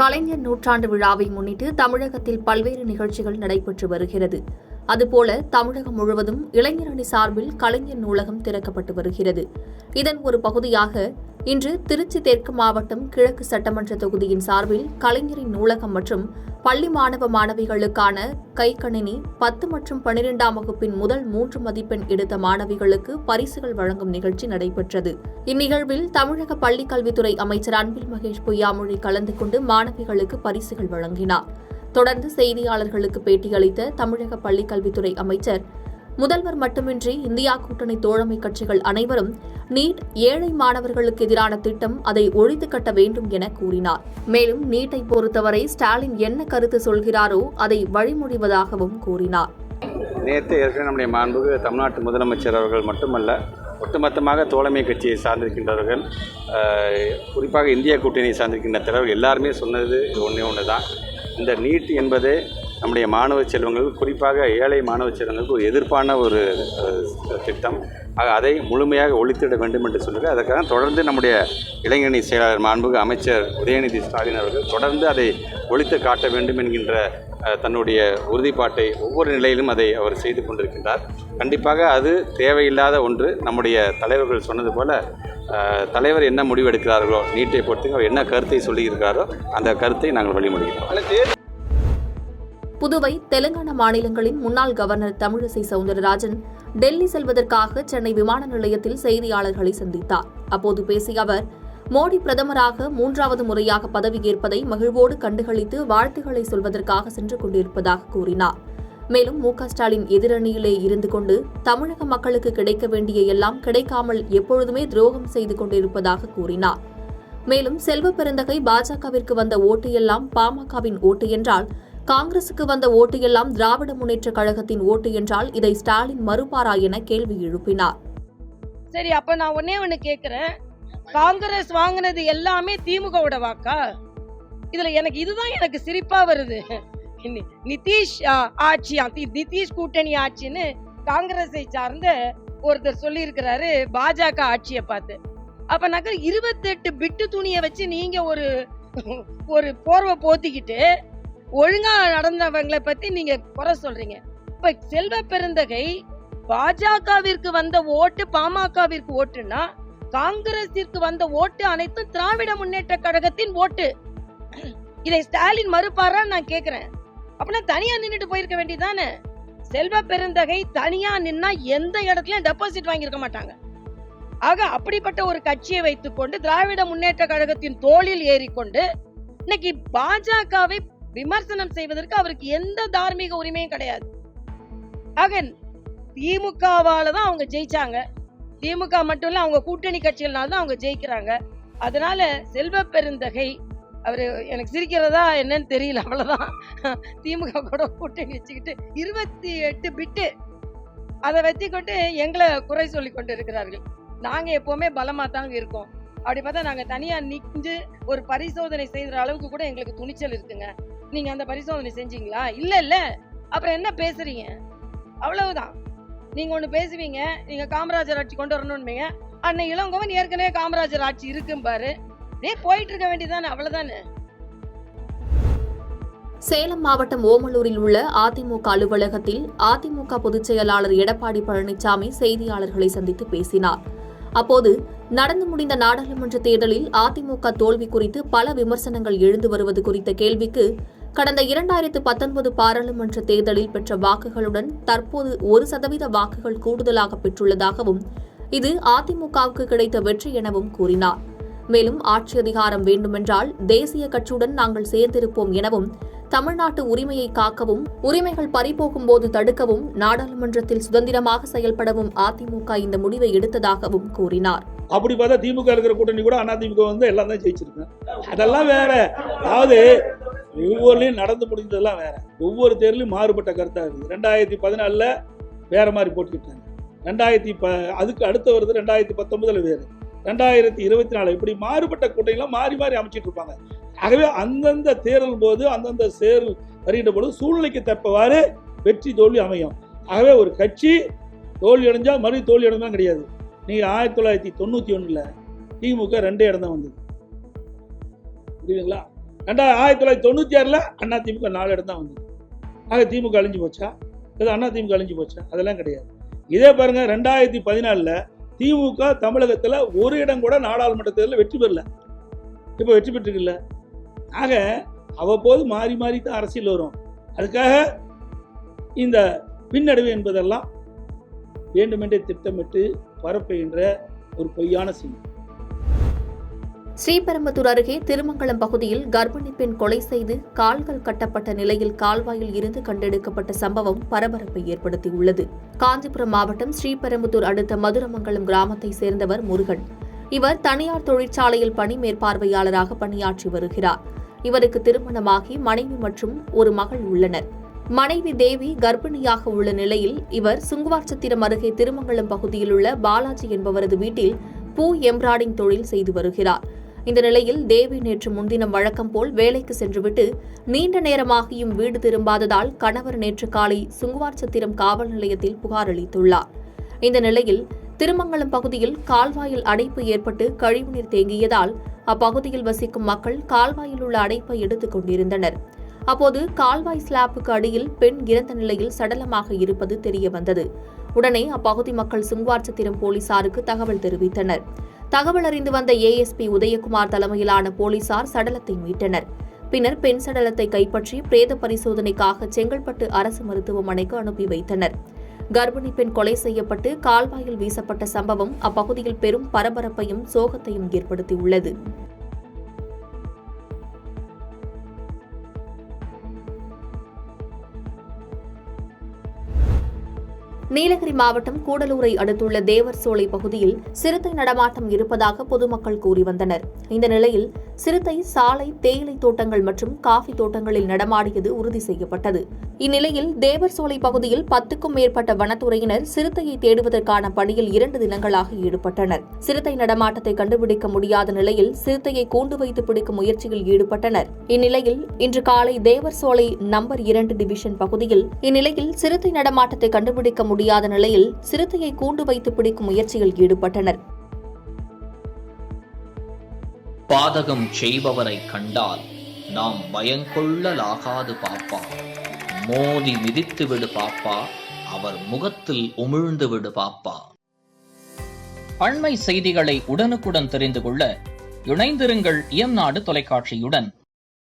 கலைஞர் நூற்றாண்டு விழாவை முன்னிட்டு தமிழகத்தில் பல்வேறு நிகழ்ச்சிகள் நடைபெற்று வருகிறது. அதுபோல தமிழகம் முழுவதும் இளைஞரணி சார்பில் கலைஞர் நூலகம் திறக்கப்பட்டு வருகிறது. இதன் ஒரு பகுதியாக இன்று திருச்சி தெற்கு மாவட்டம் கிழக்கு சட்டமன்ற தொகுதியின் சார்பில் கலைஞரின் நூலகம் மற்றும் பள்ளி மாணவ மாணவிகளுக்கான கைக்கணினி 10 மற்றும் 12ஆம் வகுப்பின் முதல் 3 மதிப்பெண் எடுத்த மாணவிகளுக்கு பரிசுகள் வழங்கும் நிகழ்ச்சி நடைபெற்றது. இந்நிகழ்வில் தமிழக பள்ளிக் கல்வித்துறை அமைச்சர் அன்பில் மகேஷ் பொய்யாமொழி கலந்து கொண்டு மாணவிகளுக்கு பரிசுகள் வழங்கினார். தொடர்ந்து செய்தியாளர்களுக்கு பேட்டியளித்த தமிழக பள்ளிக் கல்வித்துறை அமைச்சர், முதல்வர் மட்டுமின்றி இந்தியா கூட்டணி தோழமை கட்சிகள் அனைவரும் நீட் ஏழை மாணவர்களுக்கு எதிரான திட்டம், அதை ஒழித்து கட்ட வேண்டும் என கூறினார். மேலும் நீட்டை பொறுத்தவரை ஸ்டாலின் என்ன கருத்து சொல்கிறாரோ அதை வழிமொழிவதாகவும் கூறினார். நேற்று ஏற்கனவே நம்முடைய மாண்புக்கு தமிழ்நாட்டு முதலமைச்சர் அவர்கள் மட்டுமல்ல, ஒட்டுமொத்தமாக தோழமை கட்சியை சார்ந்திருக்கின்றவர்கள், குறிப்பாக இந்திய கூட்டணியை சார்ந்திருக்கின்ற தலைவர்கள் எல்லாருமே சொன்னது ஒன்று தான். இந்த நீட் என்பது நம்முடைய மாணவ செல்வங்களுக்கு, குறிப்பாக ஏழை மாணவ செல்வங்களுக்கு ஒரு எதிர்ப்பான ஒரு திட்டம். அதை முழுமையாக ஒழித்திட வேண்டும் என்று சொல்லுங்கள். அதற்காக தொடர்ந்து நம்முடைய இளைஞரணி செயலாளர் மாண்புக்கு அமைச்சர் உதயநிதி ஸ்டாலின் அவர்கள் தொடர்ந்து அதை ஒழித்து காட்ட வேண்டும் என்கின்ற தன்னுடைய உறுதிப்பாட்டை ஒவ்வொரு நிலையிலும் அதை அவர் செய்து கொண்டிருக்கின்றார். கண்டிப்பாக அது தேவையில்லாத ஒன்று. நம்முடைய தலைவர்கள் சொன்னது போல, தலைவர் என்ன முடிவு எடுக்கிறார்களோ நீட்டை பொறுத்து அவர் என்ன கருத்தை சொல்லியிருக்கிறாரோ அந்த கருத்தை நாங்கள் வழிமொழிகிறோம். புதுவை, தெலுங்கானா மாநிலங்களின் முன்னாள் கவர்னர் தமிழிசை சவுந்தரராஜன் டெல்லி செல்வதற்காக சென்னை விமான நிலையத்தில் செய்தியாளர்களை சந்தித்தார். அப்போது பேசிய அவர், மோடி பிரதமராக 3வது முறையாக பதவியேற்பதை மகிழ்வோடு கண்டுகளித்து வாழ்த்துக்களை சொல்வதற்காக சென்று கொண்டிருப்பதாக கூறினார். மேலும் மு.க.ஸ்டாலின் எதிரணியிலே இருந்து கொண்டு தமிழக மக்களுக்கு கிடைக்க வேண்டிய எல்லாம் கிடைக்காமல் எப்பொழுதுமே துரோகம் செய்து கொண்டிருப்பதாக கூறினார். மேலும் செல்வ பெருந்தகை பாஜகவிற்கு வந்த ஓட்டு எல்லாம் பாமகவின் ஓட்டு என்றால், காங்கிரசுக்கு வந்த ஓட்டு எல்லாம் திராவிட முன்னேற்ற கழகத்தின் ஓட்டு என்றால் இதை ஸ்டாலின் மறுப்பாரா என கேள்வி எழுப்பினார். சரி, அப்ப நான் ஒண்ணு கேக்குறேன், காங்கிரஸ் வாங்கினது எல்லாமே திமுகவோட வாக்கா? இதுல எனக்கு சிரிப்பா வருது. நிதிஷ் ஆட்சியா, நிதிஷ் கூட்டணி ஆட்சின்னு காங்கிரஸை சார்ந்த ஒருத்தர் சொல்லி இருக்கிறாரு பாஜக ஆட்சியை பார்த்து. அப்ப நகர் 28 பிட்டு துணியை வச்சு நீங்க ஒரு போர்வை போத்திக்கிட்டு ஒழுங்கா நடந்தவங்களை பத்தி நீங்க குறை சொல்றீங்க. இப்ப செல்வ பெருந்தகை பாஜகவிற்கு வந்த ஓட்டு பாமகவிற்கு ஓட்டுன்னா, காங்கிரசிற்கு வந்த ஓட்டு அனைத்தும் திராவிட முன்னேற்ற கழகத்தின் ஓட்டு. இதை ஸ்டாலின் மறுப்பாரா நான் கேக்குறேன். அப்படின்னா தனியா நின்னுட்டு போயிருக்க வேண்டியதானே. செல்வ பெருந்தகை தனியா நின்னா எந்த இடத்துலயும் டெபாசிட் வாங்கியிருக்க மாட்டாங்க. ஆக அப்படிப்பட்ட ஒரு கட்சியை வைத்துக் கொண்டு திராவிட முன்னேற்ற கழகத்தின் தோளில் ஏறிக்கொண்டு இன்னைக்கு பாஜகவை விமர்சனம் செய்வதற்கு அவருக்கு எந்த தார்மீக உரிமையும் கிடையாது. ஆக திமுகவால தான் அவங்க ஜெயிச்சாங்க. திமுக மட்டும் இல்ல, அவங்க கூட்டணி கட்சிகள்னால தான் அவங்க ஜெயிக்கிறாங்க. அதனால செல்வ பெருந்தகை அவரு எனக்கு சிரிக்கிறதா என்னன்னு தெரியல, அவ்வளவுதான். திமுக கூட கூட்டணி வச்சுக்கிட்டு 28 பிட்டு அதை வச்சுக்கொண்டு எங்களை குறை சொல்லி கொண்டு இருக்கிறார்கள். நாங்க எப்பவுமே பலமா தாங்க இருக்கோம். அப்படி பார்த்தா நாங்க தனியா நின்று ஒரு பரிசோதனை செய்யற அளவுக்கு கூட எங்களுக்கு துணிச்சல் இருக்குங்க. நீங்க அந்த பரிசோதனை செஞ்சீங்களா? இல்ல. அப்புறம் என்ன பேசுறீங்க? அவ்வளவுதான். நீங்க ஒண்ணு பேசுவீங்க, நீங்க காமராஜர் ஆட்சி கொண்டு வரணும்னு. அன்னை இளங்கோவன் ஏற்கனவே காமராஜர் ஆட்சி இருக்கும் பாரு, போயிட்டு இருக்க வேண்டியதானே, அவ்வளவுதானே. சேலம் மாவட்டம் ஓமலூரில் உள்ள அதிமுக அலுவலகத்தில் அதிமுக பொதுச் செயலாளர் எடப்பாடி பழனிசாமி செய்தியாளர்களை சந்தித்து பேசினார். அப்போது நடந்து முடிந்த நாடாளுமன்ற தேர்தலில் அதிமுக தோல்வி குறித்து பல விமர்சனங்கள் எழுந்து வருவது குறித்த கேள்விக்கு, கடந்த 2019 பாராளுமன்ற தேர்தலில் பெற்ற வாக்குகளுடன் தற்போது 1% வாக்குகள் கூடுதலாக பெற்றுள்ளதாகவும், இது அதிமுகவுக்கு கிடைத்த வெற்றி எனவும் கூறினார். மேலும் ஆட்சி அதிகாரம் வேண்டுமென்றால் தேசிய கட்சியுடன் நாங்கள் சேர்ந்திருப்போம் எனவும், தமிழ்நாட்டு உரிமையை காக்கவும், உரிமைகள் பறிபோகும் போது தடுக்கவும், நாடாளுமன்றத்தில் சுதந்திரமாக செயல்படவும் அதிமுக இந்த முடிவை எடுத்ததாகவும் கூறினார். அப்படி பார்த்தா திமுக இருக்கிற கூட்டணி கூட அதிமுக வந்து எல்லாம் தான் ஜெயிச்சிருக்கேன். அதெல்லாம் வேற. அதாவது ஒவ்வொருலையும் நடந்து முடிந்ததெல்லாம் வேற. ஒவ்வொரு தேர்தலையும் மாறுபட்ட கருத்தா இருக்கு. 2014 வேற மாதிரி போட்டுக்கிட்டாங்க. அதுக்கு அடுத்த வருது 2019 வேறு, 2024 இப்படி மாறுபட்ட கூட்டணிலாம் மாறி மாறி அமைச்சிட்டு இருப்பாங்க. ஆகவே அந்தந்த தேர்தல் போது அந்தந்த தேர்தல் வருகின்ற பொழுது சூழ்நிலைக்கு தப்பவாறு வெற்றி தோல்வி அமையும். ஆகவே ஒரு கட்சி தோல்வி அடைஞ்சா மறுபடி தோல்வி அடைஞ்சாலும் கிடையாது. நீங்கள் 1991 திமுக 2 இடம் தான் வந்தது, புரியுதுங்களா? 1996 அதிமுக 4 இடம் தான் வந்தது. ஆக திமுக அழிஞ்சு போச்சா? அது அதிமுக அழிஞ்சு போச்சா? அதெல்லாம் கிடையாது. இதே பாருங்க 2014 திமுக தமிழகத்தில் ஒரு இடம் கூட நாடாளுமன்ற தேர்தலில் வெற்றி பெறல. இப்போ வெற்றி பெற்றுக்கல. ஆக அவ்வப்போது மாறி மாறி தான் அரசியல் வரும். அதுக்காக இந்த பின்னடைவு என்பதெல்லாம் வேண்டுமென்றே திட்டமிட்டு பரப்புகின்ற ஒரு பொய்யான செய்தி. ஸ்ரீபெரும்புதூர் அருகே திருமங்கலம் பகுதியில் கர்ப்பிணி பெண் கொலை செய்து கால்கள் கட்டப்பட்ட நிலையில் கால்வாயில் இருந்து கண்டெடுக்கப்பட்ட சம்பவம் பரபரப்பை ஏற்படுத்தியுள்ளது. காஞ்சிபுரம் மாவட்டம் ஸ்ரீபெரும்புதூர் அடுத்த மதுரமங்கலம் கிராமத்தை சேர்ந்தவர் முருகன். இவர் தனியார் தொழிற்சாலையில் பணி மேற்பார்வையாளராக பணியாற்றி வருகிறார். இவருக்கு திருமணமாகி மனைவி மற்றும் ஒரு மகள் உள்ளனர். மனைவி தேவி கர்ப்பிணியாக உள்ள நிலையில் இவர் சுங்குவார்சத்திரம் அருகே திருமங்கலம் பகுதியில் உள்ள பாலாஜி என்பவரது வீட்டில் பூ எம்ப்ராய்டிங் தொழில் செய்து வருகிறார். இந்த நிலையில் தேவி நேற்று முன்தினம் வழக்கம் போல் வேலைக்கு சென்றுவிட்டு நீண்ட நேரமாகியும் வீடு திரும்பாததால் கணவர் நேற்று காலை சுங்குவார்சத்திரம் காவல் நிலையத்தில் புகார் அளித்துள்ளார். இந்த நிலையில் திருமங்கலம் பகுதியில் கால்வாயில் அடைப்பு ஏற்பட்டு கழிவுநீர் தேங்கியதால் அப்பகுதியில் வசிக்கும் மக்கள் கால்வாயில் உள்ள அடைப்பை எடுத்துக் கொண்டிருந்தனர். அப்போது கால்வாய் ஸ்லாப்புக்கு அடியில் பெண் இறந்த நிலையில் சடலமாக இருப்பது தெரியவந்தது. உடனே அப்பகுதி மக்கள் சுங்குவார்சத்திரம் போலீசாருக்கு தகவல் தெரிவித்தனர். தகவல் அறிந்து வந்த ஏஎஸ்பி உதயகுமார் தலைமையிலான போலீசார் சடலத்தை மீட்டனர். பின்னர் பெண் சடலத்தை கைப்பற்றி பிரேத பரிசோதனைக்காக செங்கல்பட்டு அரசு மருத்துவமனைக்கு அனுப்பி வைத்தனர். கர்ப்பிணி பெண் கொலை செய்யப்பட்டு கால்வாயில் வீசப்பட்ட சம்பவம் அப்பகுதியில் பெரும் பரபரப்பையும் சோகத்தையும் ஏற்படுத்தியுள்ளது. நீலகிரி மாவட்டம் கூடலூரை அடுத்துள்ள தேவர் சோலை பகுதியில் சிறுத்தை நடமாட்டம் இருப்பதாக பொதுமக்கள் கூறி வந்தனர். இந்த நிலையில் சிறுத்தை சாலை, தேயிலை தோட்டங்கள் மற்றும் காஃபி தோட்டங்களில் நடமாடியது உறுதி செய்யப்பட்டது. இந்நிலையில் தேவர் சோலை பகுதியில் 10க்கும் மேற்பட்ட வனத்துறையினர் சிறுத்தையை தேடுவதற்கான பணியில் 2 தினங்களாக ஈடுபட்டனர். சிறுத்தை நடமாட்டத்தை கண்டுபிடிக்க முடியாத நிலையில் சிறுத்தையை கூண்டு வைத்து பிடிக்கும் முயற்சியில் ஈடுபட்டனர். இந்நிலையில் இன்று காலை தேவர் சோலை நம்பர் 2 டிவிஷன் பகுதியில் சிறுத்தை நடமாட்டத்தை கண்டுபிடிக்க முடியாத நிலையில் சிறுத்தையை கூண்டு வைத்து பிடிக்கும் முயற்சியில் ஈடுபட்டனர். பாதகம் செய்பவரை கண்டால் நாம் பயங்கொள்ளலாகாது பாப்பா. மோதி மிதித்து விடு பாப்பா, அவர் முகத்தில் உமிழ்ந்து விடு பாப்பா. அண்மை செய்திகளை உடனுக்குடன் தெரிந்து கொள்ள இணைந்திருங்கள் இயம்நாடு தொலைக்காட்சியுடன்.